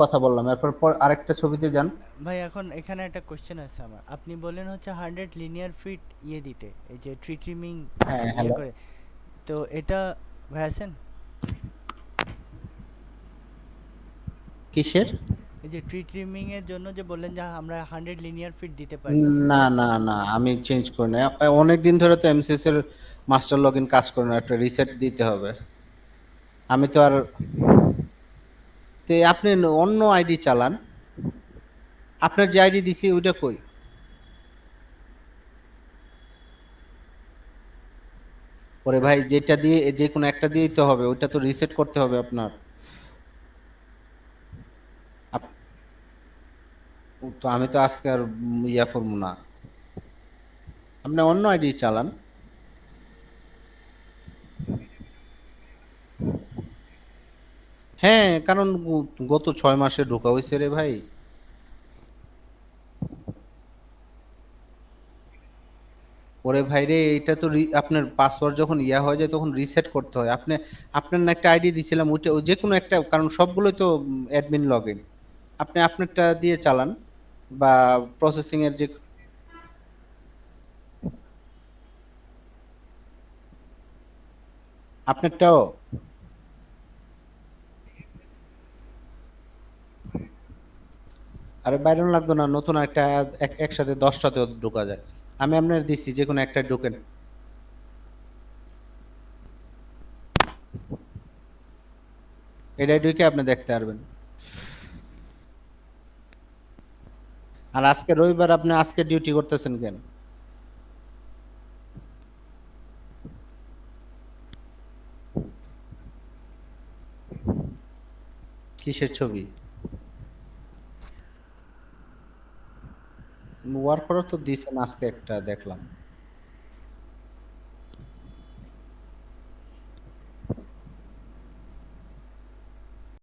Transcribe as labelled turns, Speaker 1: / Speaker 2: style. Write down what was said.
Speaker 1: কথা বললাম, এরপর আরেকটা ছবিতে যান।
Speaker 2: ভাই এখন এখানে একটা কোশ্চেন আছে আমার। আপনি বললেন হচ্ছে 100 লিনিয়ার ফিট ইয়ে দিতে, এই যে ট্রি ট্রিমিং
Speaker 1: হ্যাঁ,
Speaker 2: ইয়ে
Speaker 1: হ্যালো।
Speaker 2: করে। তো এটা ভাই আছেন?
Speaker 1: কিসের?
Speaker 2: এই যে ট্রি ট্রিমিং এর জন্য যে বললেন যে আমরা 100 লিনিয়ার ফিট দিতে পারি।
Speaker 1: না, না, না, আমি চেঞ্জ করি না। অনেক দিন ধরে তো এমসিএস এর মাস্টার লগইন কাজ করে না, একটা রিসেট দিতে হবে। আমি তো আর তে আপনি অন্য আইডি চালান। আপনার যে আইডি দিছি ওইটা কই? ওরে ভাই, যেটা দিয়ে যে কোনো একটা দিয়েই তো হবে, ওইটা তো রিসেট করতে হবে আপনার। আপ- তো আমি তো আজকে আর ইয়া করবো না। আপনি অন্য আইডি চালান। হ্যাঁ, কারণ গত 6 মাসে ঢোকা হয়েছে রে ভাই। ওরে ভাই রে, এটা তো আপনার পাসওয়ার্ড যখন ইয়া হয়ে যায় তখন রিসেট করতে হয়। আপনার না একটা আইডি দিছিলাম, ওইটা যে কোনো একটা, কারণ সবগুলোই তো অ্যাডমিন লগ ইন। আপনি আপনারটা দিয়ে চালান, বা প্রসেসিং এর যে আপনারটাও। আরে বাইরন লাগতো না, নতুন একটা একসাথে 10টাতে ঢোকা যায়। আমি আপনার দিচ্ছি, যে কোনো একটা ঢোকেন। এটাই ঢুকে আপনি দেখতে পারবেন। আর আজকে রবিবার, আপনি আজকে ডিউটি করতেছেন কেন? কিসের ছবি? ওয়ার্ক করার তো দিছেন, আজকে একটা দেখলাম।